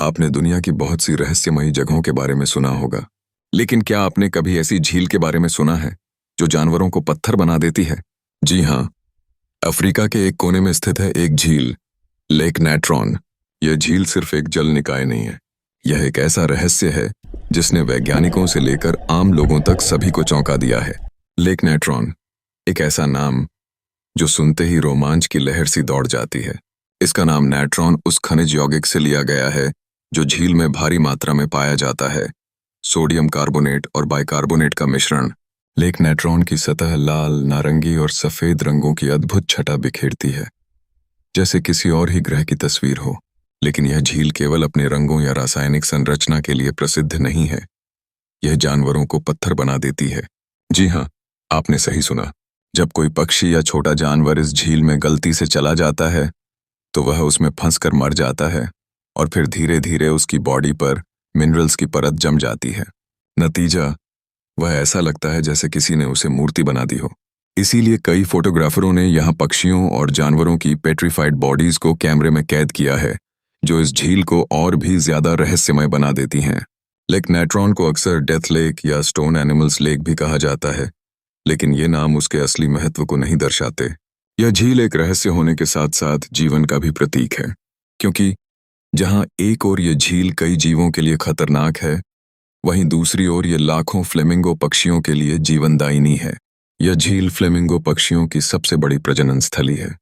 आपने दुनिया की बहुत सी रहस्यमयी जगहों के बारे में सुना होगा, लेकिन क्या आपने कभी ऐसी झील के बारे में सुना है जो जानवरों को पत्थर बना देती है? जी हाँ, अफ्रीका के एक कोने में स्थित है एक झील, लेक नेट्रॉन। यह झील सिर्फ एक जल निकाय नहीं है, यह एक ऐसा रहस्य है जिसने वैज्ञानिकों से लेकर आम लोगों तक सभी को चौंका दिया है। लेक नेट्रॉन, एक ऐसा नाम जो सुनते ही रोमांच की लहर सी दौड़ जाती है। इसका नाम नेट्रॉन उस खनिज यौगिक से लिया गया है जो झील में भारी मात्रा में पाया जाता है, सोडियम कार्बोनेट और बाइकार्बोनेट का मिश्रण। लेक नेट्रॉन की सतह लाल, नारंगी और सफेद रंगों की अद्भुत छटा बिखेरती है, जैसे किसी और ही ग्रह की तस्वीर हो। लेकिन यह झील केवल अपने रंगों या रासायनिक संरचना के लिए प्रसिद्ध नहीं है, यह जानवरों को पत्थर बना देती है। जी हाँ, आपने सही सुना। जब कोई पक्षी या छोटा जानवर इस झील में गलती से चला जाता है तो वह उसमें फंसकर मर जाता है और फिर धीरे धीरे उसकी बॉडी पर मिनरल्स की परत जम जाती है। नतीजा, वह ऐसा लगता है जैसे किसी ने उसे मूर्ति बना दी हो। इसीलिए कई फोटोग्राफरों ने यहाँ पक्षियों और जानवरों की पेट्रीफाइड बॉडीज को कैमरे में कैद किया है, जो इस झील को और भी ज्यादा रहस्यमय बना देती हैं। लेक नेट्रॉन को अक्सर डेथ लेक या स्टोन एनिमल्स लेक भी कहा जाता है, लेकिन ये नाम उसके असली महत्व को नहीं दर्शाते। यह झील एक रहस्य होने के साथ साथ जीवन का भी प्रतीक है, क्योंकि जहां एक ओर ये झील कई जीवों के लिए खतरनाक है, वहीं दूसरी ओर ये लाखों फ्लेमिंगो पक्षियों के लिए जीवनदायिनी है। यह झील फ्लेमिंगो पक्षियों की सबसे बड़ी प्रजनन स्थली है,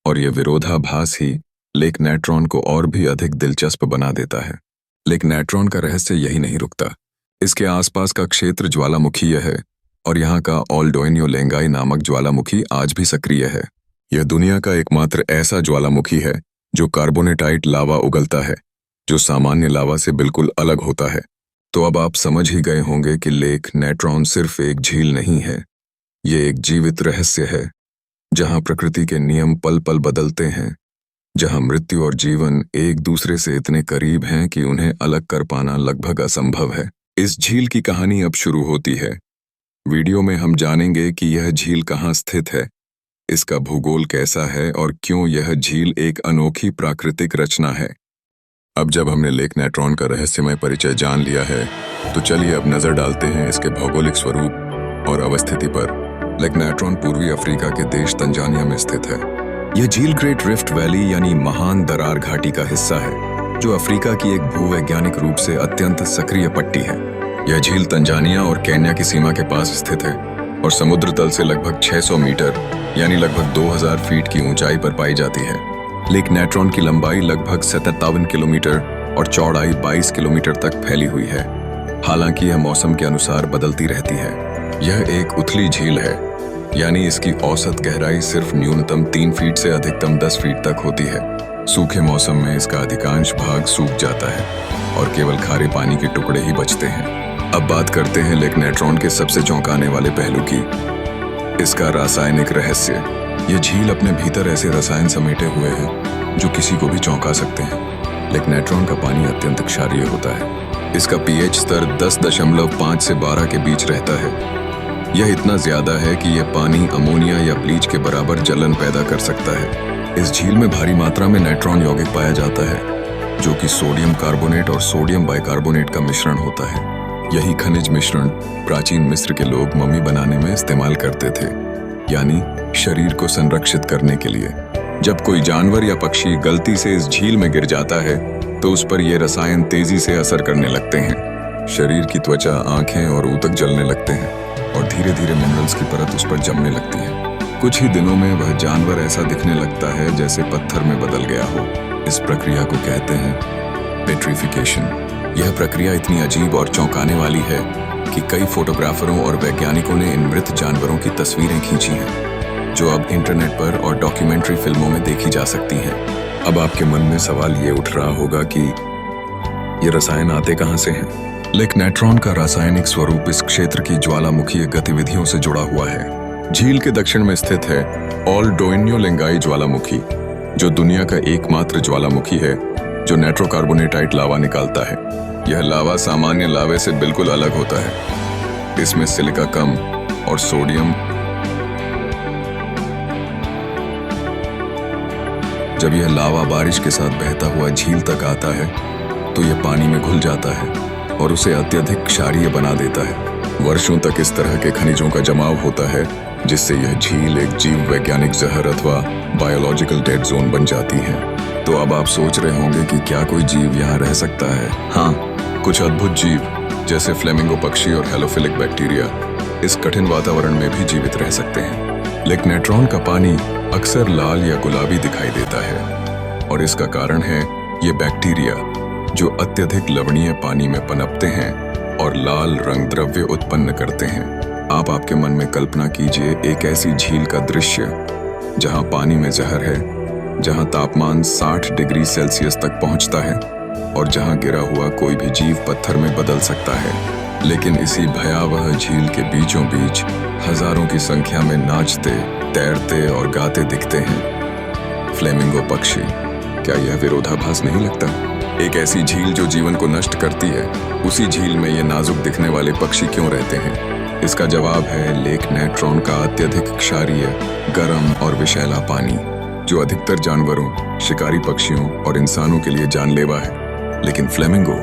और यह विरोधाभास ही लेक नेट्रॉन को और भी अधिक दिलचस्प बना देता है। लेक नेट्रॉन का रहस्य यही नहीं रुकता। इसके आसपास का क्षेत्र ज्वालामुखीय है, और यहाँ का ओल डोइन्यो लेंगाई नामक ज्वालामुखी आज भी सक्रिय है। यह दुनिया का एकमात्र ऐसा ज्वालामुखी है जो कार्बोनेटाइट लावा उगलता है, जो सामान्य लावा से बिल्कुल अलग होता है। तो अब आप समझ ही गए होंगे कि लेक नेट्रॉन सिर्फ एक झील नहीं है, ये एक जीवित रहस्य है, जहाँ प्रकृति के नियम पल पल बदलते हैं, जहाँ मृत्यु और जीवन एक दूसरे से इतने करीब हैं कि उन्हें अलग कर पाना लगभग असंभव है। इस झील की कहानी अब शुरू होती है। वीडियो में हम जानेंगे कि यह झील कहाँ स्थित है, इसका भूगोल कैसा है और क्यों यह झील एक अनोखी प्राकृतिक रचना है। अब जब हमने लेक नेट्रॉन का रहस्यमय परिचय जान लिया है, तो चलिए अब नजर डालते हैं इसके भौगोलिक स्वरूप और अवस्थिति पर। लेक नेट्रॉन पूर्वी अफ्रीका के देश तंजानिया में स्थित है। यह झील ग्रेट रिफ्ट वैली यानी महान दरार घाटी का हिस्सा है, जो अफ्रीका की एक भूवैज्ञानिक रूप से अत्यंत सक्रिय पट्टी है। यह झील तंजानिया और केन्या की सीमा के पास स्थित है और समुद्र तल से लगभग 600 मीटर यानी लगभग 2000 फीट की ऊंचाई पर पाई जाती है। लेक नेट्रॉन की लंबाई लगभग 57 किलोमीटर और चौड़ाई 22 किलोमीटर तक फैली हुई है। हालांकि यह मौसम के अनुसार बदलती रहती है। यह एक उथली झील है, यानी इसकी औसत गहराई सिर्फ न्यूनतम 3 फीट से अधिकतम 10 फीट तक होती है। सूखे मौसम में इसका अधिकांश भाग सूख जाता है और केवल खारे पानी के टुकड़े ही बचते हैं। अब बात करते हैं लेक नेट्रॉन के सबसे चौंकाने वाले पहलू की, इसका रासायनिक रहस्य। यह झील अपने भीतर ऐसे रसायन समेटे हुए है जो किसी को भी चौंका सकते हैं। लेक नेट्रॉन का पानी अत्यंत क्षारीय होता है। इसका पीएच स्तर 10.5 से 12 के बीच रहता है। यह इतना ज्यादा है कि यह पानी अमोनिया या ब्लीच के बराबर जलन पैदा कर सकता है। इस झील में भारी मात्रा में नेट्रॉन यौगिक पाया जाता है, जो कि सोडियम कार्बोनेट और सोडियम बाइकार्बोनेट का मिश्रण होता है। यही खनिज मिश्रण प्राचीन मिस्र के लोग मम्मी बनाने में इस्तेमाल करते थे, यानी शरीर को संरक्षित करने के लिए। जब कोई जानवर या पक्षी गलती से इस झील में गिर जाता है तो उस पर ये रसायन तेजी से असर करने लगते हैं। शरीर की त्वचा, आंखें और ऊतक जलने लगते हैं और धीरे धीरे मिनरल्स की परत उस पर जमने लगती है। कुछ ही दिनों में वह जानवर ऐसा दिखने लगता है जैसे पत्थर में बदल गया हो। इस प्रक्रिया को कहते हैं पेट्रिफिकेशन। यह प्रक्रिया इतनी अजीब और चौंकाने वाली है कि कई फोटोग्राफरों और वैज्ञानिकों ने इन मृत जानवरों की तस्वीरें खींची हैं, जो अब इंटरनेट पर और डॉक्यूमेंट्री फिल्मों में देखी जा सकती हैं। अब आपके मन में सवाल ये उठ रहा होगा कि ये रसायन आते कहाँ से हैं? लेक नेट्रॉन का रासायनिक स्वरूप इस क्षेत्र की ज्वालामुखीय गतिविधियों से जुड़ा हुआ है। झील के दक्षिण में स्थित है ओल डोइन्यो लेंगाई ज्वालामुखी, जो दुनिया का एकमात्र ज्वालामुखी है जो नाइट्रोकार्बोनेटाइट लावा निकालता है। यह लावा सामान्य लावे से बिल्कुल अलग होता है। इसमें सिलिका कम और सोडियम। जब यह लावा बारिश के साथ बहता हुआ झील तक आता है तो ये पानी में घुल जाता है और उसे अत्यधिक क्षारीय बना देता है। वर्षों तक इस तरह के खनिजों का जमाव होता है जिससे यह झील एक जीव वैज्ञानिक जहर अथवा बायोलॉजिकल डेड जोन बन जाती है। तो अब आप सोच रहे होंगे कि क्या कोई जीव यहाँ रह सकता है? हाँ, कुछ अद्भुत जीव जैसे फ्लेमिंगो पक्षी और हेलोफिलिक बैक्टीरिया इस कठिन वातावरण में भी जीवित रह सकते हैं। लेक नेट्रॉन का पानी अक्सर लाल या गुलाबी दिखाई देता है और इसका कारण है ये बैक्टीरिया जो अत्यधिक लवणीय पानी में पनपते हैं और लाल रंग द्रव्य उत्पन्न करते हैं। आप आपके मन में कल्पना कीजिए एक ऐसी झील का दृश्य जहां पानी में जहर है, जहां तापमान 60 डिग्री सेल्सियस तक पहुंचता है और जहां गिरा हुआ कोई भी जीव पत्थर में बदल सकता है। लेकिन इसी भयावह झील के बीचों बीच हजारों की संख्या में नाचते, तैरते और गाते दिखते हैं फ्लेमिंगो पक्षी। क्या यह विरोधाभास नहीं लगता? एक ऐसी झील जो जीवन को नष्ट करती है, उसी झील में ये नाजुक दिखने वाले पक्षी क्यों रहते हैं? इसका जवाब है लेक नेट्रॉन का अत्यधिक क्षारीय, गर्म और विषैला पानी, जो अधिकतर जानवरों, शिकारी पक्षियों और इंसानों के लिए जानलेवा है। लेकिन फ्लेमिंगो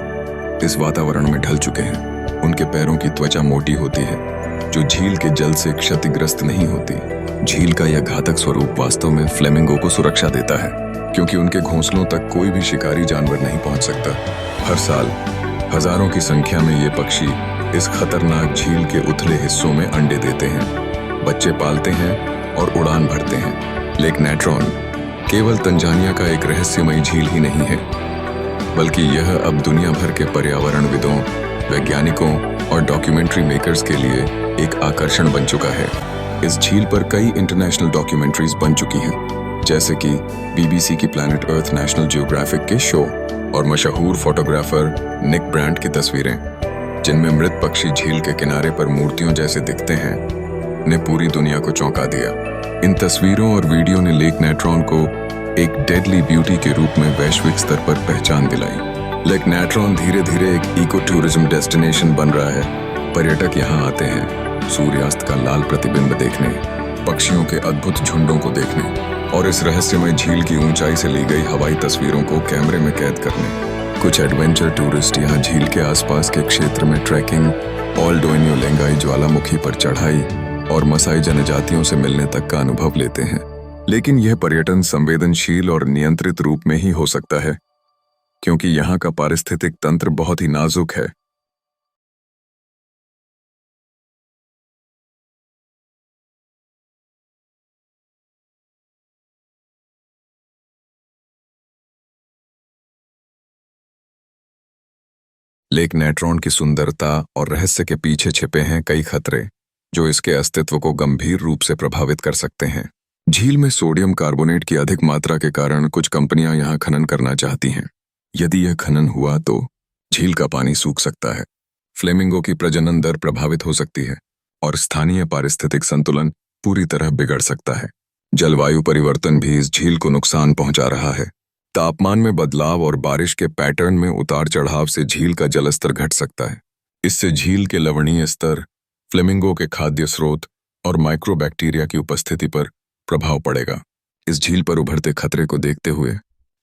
इस वातावरण में ढल चुके हैं। उनके पैरों की त्वचा मोटी होती है जो झील के जल से क्षतिग्रस्त नहीं होती। झील का यह घातक स्वरूप वास्तव में फ्लेमिंगो को सुरक्षा देता है, क्योंकि उनके घोंसलों तक कोई भी शिकारी जानवर नहीं पहुंच सकता। हर साल हजारों की संख्या में ये पक्षी इस खतरनाक झील के उथले हिस्सों में अंडे देते हैं, बच्चे पालते हैं और उड़ान भरते हैं। लेक नेट्रॉन केवल तंजानिया का एक रहस्यमयी झील ही नहीं है, बल्कि यह अब दुनिया भर के पर्यावरणविदों, वैज्ञानिकों और डॉक्यूमेंट्री मेकर्स के लिए एक आकर्षण बन चुका है। इस झील पर कई इंटरनेशनल डॉक्यूमेंट्रीज बन चुकी हैं, जैसे कि BBC की प्लैनेट अर्थ नेशनल जियोग्राफिक के शो और मशहूर फोटोग्राफर निक ब्रांड की तस्वीरें, जिनमें मृत पक्षी झील के किनारे पर मूर्तियों जैसे दिखते हैं, ने पूरी दुनिया को चौंका दिया। इन तस्वीरों और वीडियो ने लेक नेट्रॉन को एक डेडली ब्यूटी के रूप में वैश्विक स्तर पर पहचान दिलाई। लेक नेट्रॉन धीरे धीरे एक इको टूरिज्म डेस्टिनेशन बन रहा है। पर्यटक यहाँ आते हैं सूर्यास्त का लाल प्रतिबिंब देखने, पक्षियों के अद्भुत झुंडों को देखने और इस रहस्यमय झील की ऊंचाई से ली गई हवाई तस्वीरों को कैमरे में कैद करने। कुछ एडवेंचर टूरिस्ट यहाँ झील के आसपास के क्षेत्र में ट्रैकिंग, ऑल डोइन्यो लेंगाई ज्वालामुखी पर चढ़ाई और मसाई जनजातियों से मिलने तक का अनुभव लेते हैं। लेकिन यह पर्यटन संवेदनशील और नियंत्रित रूप में ही हो सकता है, क्योंकि यहाँ का पारिस्थितिक तंत्र बहुत ही नाजुक है। लेक नेट्रॉन की सुंदरता और रहस्य के पीछे छिपे हैं कई खतरे, जो इसके अस्तित्व को गंभीर रूप से प्रभावित कर सकते हैं। झील में सोडियम कार्बोनेट की अधिक मात्रा के कारण कुछ कंपनियां यहां खनन करना चाहती हैं। यदि यह खनन हुआ तो झील का पानी सूख सकता है, फ्लेमिंगो की प्रजनन दर प्रभावित हो सकती है और स्थानीय पारिस्थितिक संतुलन पूरी तरह बिगड़ सकता है। जलवायु परिवर्तन भी इस झील को नुकसान पहुंचा रहा है। तापमान में बदलाव और बारिश के पैटर्न में उतार चढ़ाव से झील का जलस्तर घट सकता है। इससे झील के लवणीय स्तर, फ्लेमिंगो के खाद्य स्रोत और माइक्रोबैक्टीरिया की उपस्थिति पर प्रभाव पड़ेगा। इस झील पर उभरते खतरे को देखते हुए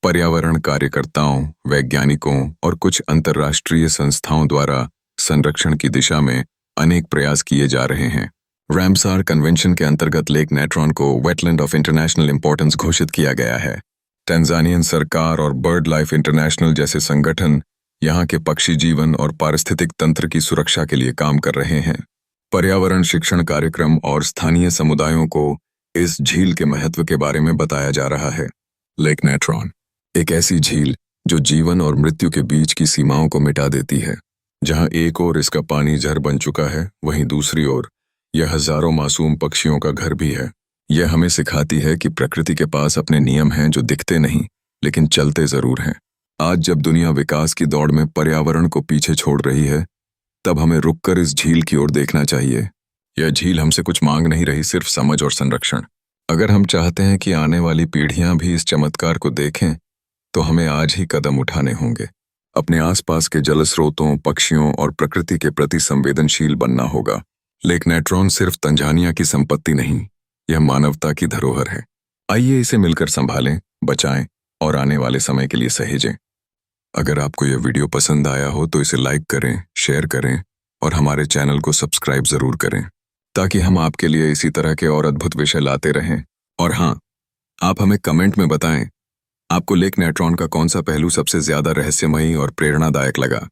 पर्यावरण कार्यकर्ताओं, वैज्ञानिकों और कुछ अंतर्राष्ट्रीय संस्थाओं द्वारा संरक्षण की दिशा में अनेक प्रयास किए जा रहे हैं। रैमसार कन्वेंशन के अंतर्गत लेक नेट्रॉन को वेटलैंड ऑफ इंटरनेशनल इंपॉर्टेंस घोषित किया गया है। टैंजानियन सरकार और बर्ड लाइफ इंटरनेशनल जैसे संगठन यहाँ के पक्षी जीवन और पारिस्थितिक तंत्र की सुरक्षा के लिए काम कर रहे हैं। पर्यावरण शिक्षण कार्यक्रम और स्थानीय समुदायों को इस झील के महत्व के बारे में बताया जा रहा है। लेक नेट्रॉन एक ऐसी झील जो जीवन और मृत्यु के बीच की सीमाओं को मिटा देती है। जहां एक ओर इसका पानी जहर बन चुका है, वहीं दूसरी ओर यह हजारों मासूम पक्षियों का घर भी है। यह हमें सिखाती है कि प्रकृति के पास अपने नियम हैं जो दिखते नहीं लेकिन चलते जरूर हैं। आज जब दुनिया विकास की दौड़ में पर्यावरण को पीछे छोड़ रही है, तब हमें रुककर इस झील की ओर देखना चाहिए। यह झील हमसे कुछ मांग नहीं रही, सिर्फ समझ और संरक्षण। अगर हम चाहते हैं कि आने वाली पीढ़ियां भी इस चमत्कार को देखें, तो हमें आज ही कदम उठाने होंगे। अपने आसपास के जलस्रोतों, पक्षियों और प्रकृति के प्रति संवेदनशील बनना होगा। लेक नेट्रॉन सिर्फ तंजानिया की संपत्ति नहीं, यह मानवता की धरोहर है। आइए इसे मिलकर संभालें, बचाएं और आने वाले समय के लिए सहेजें। अगर आपको यह वीडियो पसंद आया हो तो इसे लाइक करें, शेयर करें और हमारे चैनल को सब्सक्राइब जरूर करें, ताकि हम आपके लिए इसी तरह के और अद्भुत विषय लाते रहें। और हाँ, आप हमें कमेंट में बताएं आपको लेक नेट्रॉन का कौन सा पहलू सबसे ज्यादा रहस्यमयी और प्रेरणादायक लगा।